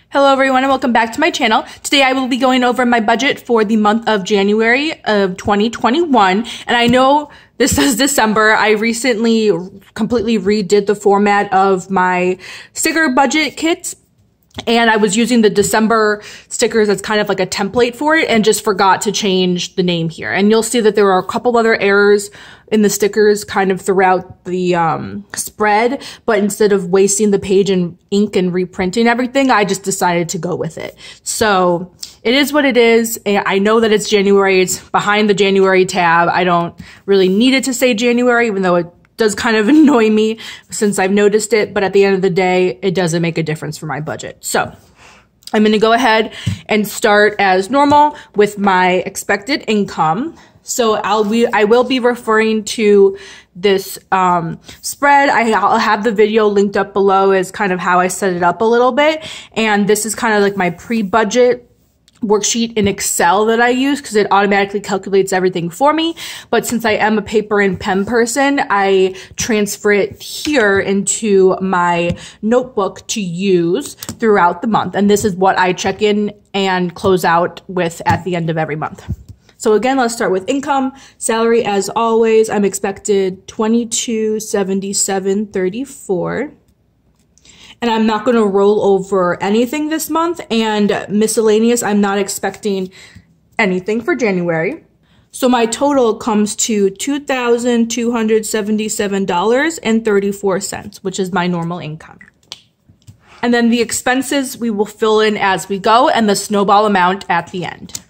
Hello everyone and welcome back to my channel. Today I will be going over my budget for the month of January of 2021. And I know this says December. I recently completely redid the format of my sticker budget kits. And I was using the December stickers as kind of like a template for it and just forgot to change the name here. And you'll see that there are a couple other errors in the stickers kind of throughout the spread. But instead of wasting the page in ink and reprinting everything, I just decided to go with it. So it is what it is. I know that it's January. It's behind the January tab. I don't really need it to say January, even though it does kind of annoy me since I've noticed it, but at the end of the day, it doesn't make a difference for my budget. So I'm going to go ahead and start as normal with my expected income. So I will be referring to this spread. I'll have the video linked up below as kind of how I set it up a little bit. And this is kind of like my pre-budget worksheet in Excel that I use because it automatically calculates everything for me. But since I am a paper and pen person, I transfer it here into my notebook to use throughout the month. And this is what I check in and close out with at the end of every month. So again, let's start with income. Salary, as always, I'm expected $2277.34. And I'm not going to roll over anything this month. And miscellaneous, I'm not expecting anything for January. So my total comes to $2,277.34, which is my normal income. And then the expenses we will fill in as we go and the snowball amount at the end.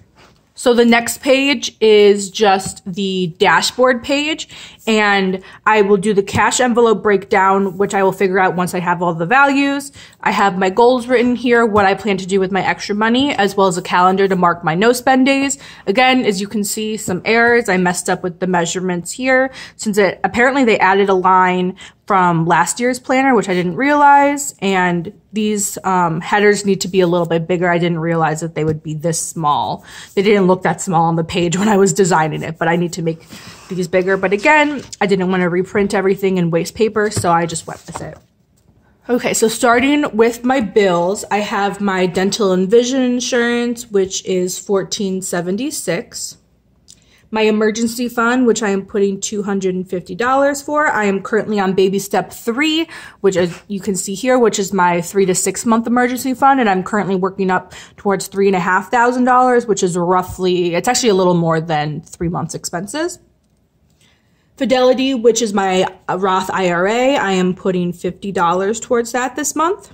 So the next page is just the dashboard page, and I will do the cash envelope breakdown, which I will figure out once I have all the values. I have my goals written here, what I plan to do with my extra money, as well as a calendar to mark my no spend days. Again, as you can see, some errors. I messed up with the measurements here since apparently they added a line from last year's planner, which I didn't realize. And these headers need to be a little bit bigger. I didn't realize that they would be this small. They didn't look that small on the page when I was designing it, but I need to make these bigger. But again, I didn't want to reprint everything and waste paper, so I just went with it. Okay, so starting with my bills, I have my dental and vision insurance, which is $14.76. My emergency fund, which I am putting $250 for. I am currently on baby step 3, which as you can see here, which is my 3 to 6 month emergency fund. And I'm currently working up towards $3,500, which is roughly, it's actually a little more than 3 months expenses. Fidelity, which is my Roth IRA, I am putting $50 towards that this month.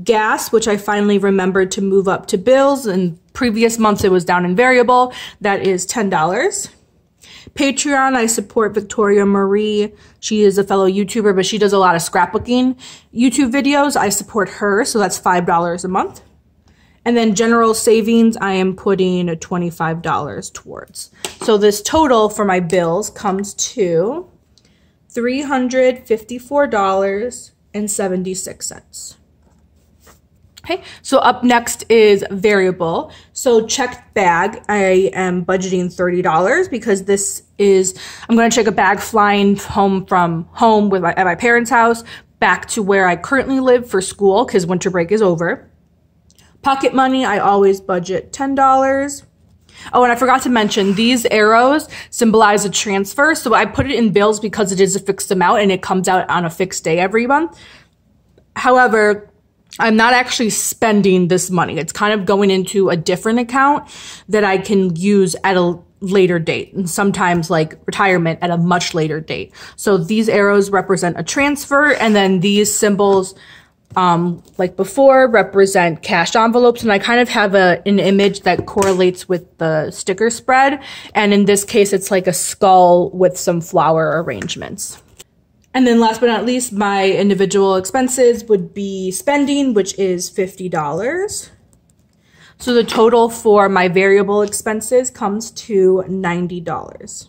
Gas, which I finally remembered to move up to bills. In previous months, it was down in variable. That is $10. Patreon, I support Victoria Marie. She is a fellow YouTuber, but she does a lot of scrapbooking YouTube videos. I support her, so that's $5 a month. And then general savings, I am putting $25 towards. So this total for my bills comes to $354.76. Okay, so up next is variable. So checked bag, I am budgeting $30 because this is, I'm going to check a bag flying home from home at my parents' house back to where I currently live for school because winter break is over. Pocket money, I always budget $10. Oh, and I forgot to mention, these arrows symbolize a transfer. So I put it in bills because it is a fixed amount and it comes out on a fixed day every month. However, I'm not actually spending this money. It's kind of going into a different account that I can use at a later date, and sometimes like retirement at a much later date. So these arrows represent a transfer, and then these symbols, like before, represent cash envelopes. And I kind of have an image that correlates with the sticker spread. And in this case, it's like a skull with some flower arrangements. And then last but not least, my individual expenses would be spending, which is $50. So the total for my variable expenses comes to $90.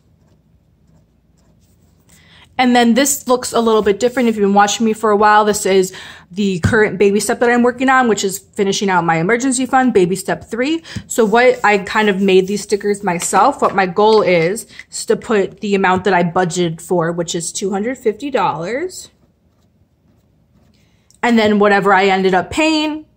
And then this looks a little bit different. If you've been watching me for a while, this is the current baby step that I'm working on, which is finishing out my emergency fund, baby step 3. So what I kind of made these stickers myself. What my goal is to put the amount that I budgeted for, which is $250. And then whatever I ended up paying,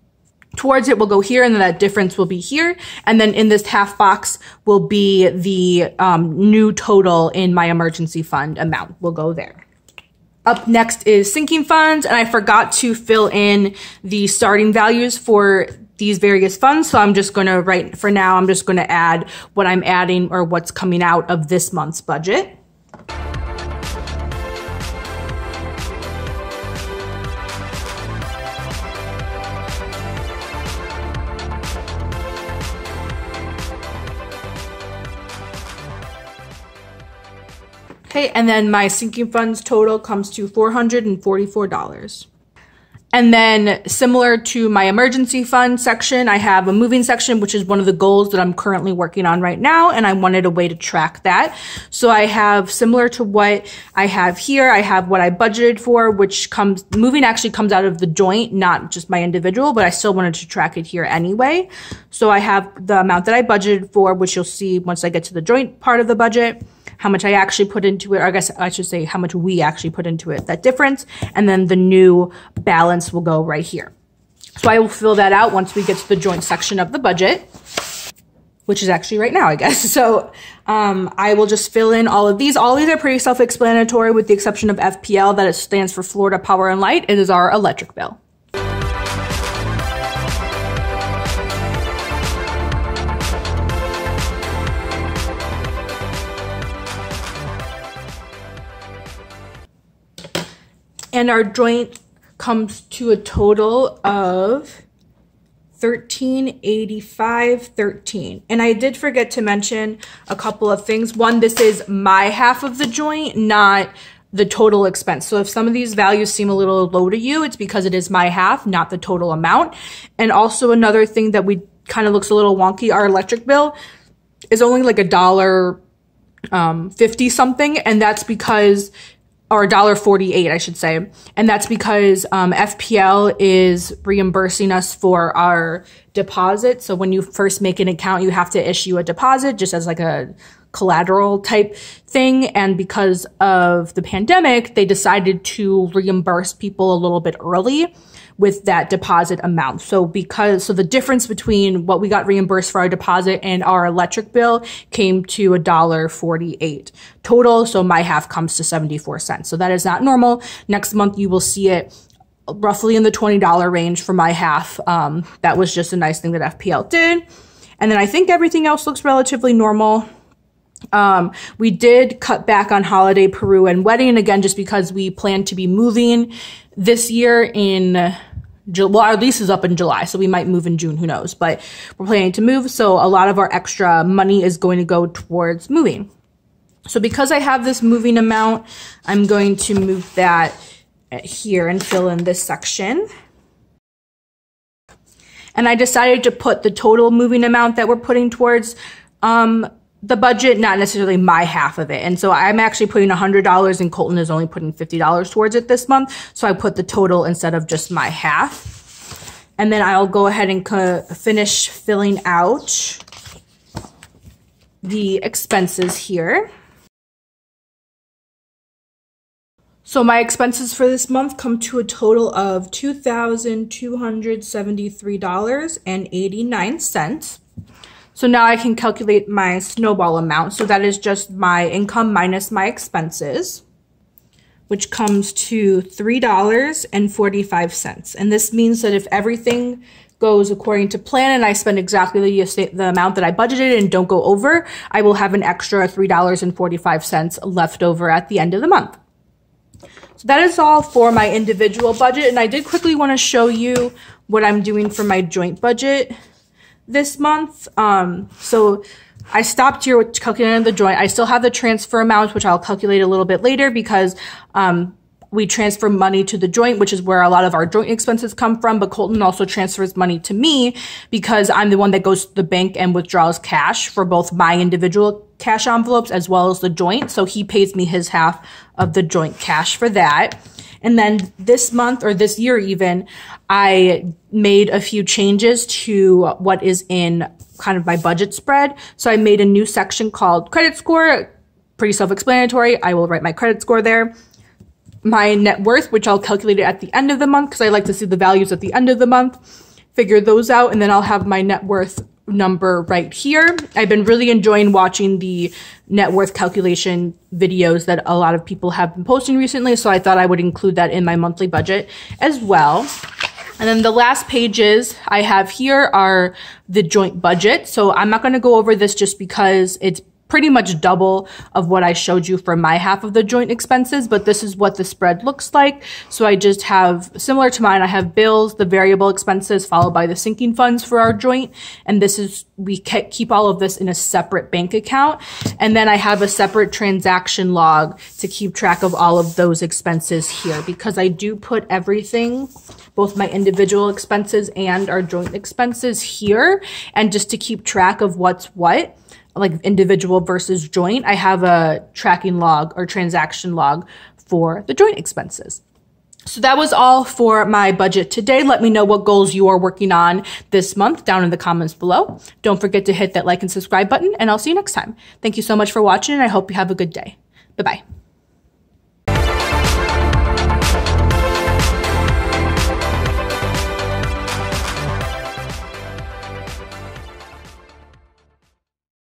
towards it will go here, and then that difference will be here. And then in this half box will be the new total in my emergency fund amount will go there. Up next is sinking funds, and I forgot to fill in the starting values for these various funds. So I'm just going to, right for now, I'm just going to add what I'm adding or what's coming out of this month's budget. Okay, and then my sinking funds total comes to $444. And then similar to my emergency fund section, I have a moving section, which is one of the goals that I'm currently working on right now. And I wanted a way to track that. So I have similar to what I have here. I have what I budgeted for, which moving actually comes out of the joint, not just my individual, but I still wanted to track it here anyway. So I have the amount that I budgeted for, which you'll see once I get to the joint part of the budget, how much I actually put into it, or I guess I should say how much we actually put into it, that difference, and then the new balance will go right here. So I will fill that out once we get to the joint section of the budget, which is actually right now, I guess. So I will just fill in all of these. All of these are pretty self-explanatory with the exception of FPL, that it stands for Florida Power and Light. It is our electric bill. And our joint comes to a total of $1385.13. And I did forget to mention a couple of things. One, this is my half of the joint, not the total expense. So if some of these values seem a little low to you, it's because it is my half, not the total amount. And also another thing that we kind of looks a little wonky, our electric bill is only like $1.50 something, and that's because, or $1.48, I should say. And that's because FPL is reimbursing us for our deposit. So when you first make an account, you have to issue a deposit just as like a collateral type thing. And because of the pandemic, they decided to reimburse people a little bit early with that deposit amount. So the difference between what we got reimbursed for our deposit and our electric bill came to $1.48 total. So my half comes to 74 cents. So that is not normal. Next month, you will see it roughly in the $20 range for my half. That was just a nice thing that FPL did. And then I think everything else looks relatively normal. We did cut back on holiday, Peru, and wedding, again, just because we plan to be moving this year in July. Well, our lease is up in July, so we might move in June, who knows, but we're planning to move. So a lot of our extra money is going to go towards moving. So because I have this moving amount, I'm going to move that here and fill in this section. And I decided to put the total moving amount that we're putting towards the budget, not necessarily my half of it. And so I'm actually putting $100 and Colton is only putting $50 towards it this month. So I put the total instead of just my half. And then I'll go ahead and finish filling out the expenses here. So my expenses for this month come to a total of $2,273.89. So now I can calculate my snowball amount. So that is just my income minus my expenses, which comes to $3.45. And this means that if everything goes according to plan and I spend exactly the amount that I budgeted and don't go over, I will have an extra $3.45 left over at the end of the month. So that is all for my individual budget. And I did quickly want to show you what I'm doing for my joint budget this month. So I stopped here with calculating the joint. I still have the transfer amount, which I'll calculate a little bit later because we transfer money to the joint, which is where a lot of our joint expenses come from. But Colton also transfers money to me because I'm the one that goes to the bank and withdraws cash for both my individual cash envelopes as well as the joint. So he pays me his half of the joint cash for that. And then this month, or this year even, I made a few changes to what is in kind of my budget spread. So I made a new section called credit score, pretty self-explanatory. I will write my credit score there. My net worth, which I'll calculate at the end of the month because I like to see the values at the end of the month. figure those out, and then I'll have my net worth number right here. I've been really enjoying watching the net worth calculation videos that a lot of people have been posting recently, so I thought I would include that in my monthly budget as well. And then the last pages I have here are the joint budget. So I'm not going to go over this just because it's pretty much double of what I showed you for my half of the joint expenses, but this is what the spread looks like. So I just have, similar to mine, I have bills, the variable expenses, followed by the sinking funds for our joint. And this is, we keep all of this in a separate bank account. And then I have a separate transaction log to keep track of all of those expenses here, because I do put everything, both my individual expenses and our joint expenses here. And just to keep track of what's what, like individual versus joint, I have a tracking log or transaction log for the joint expenses. So that was all for my budget today. Let me know what goals you are working on this month down in the comments below. Don't forget to hit that like and subscribe button, and I'll see you next time. Thank you so much for watching, and I hope you have a good day. Bye-bye.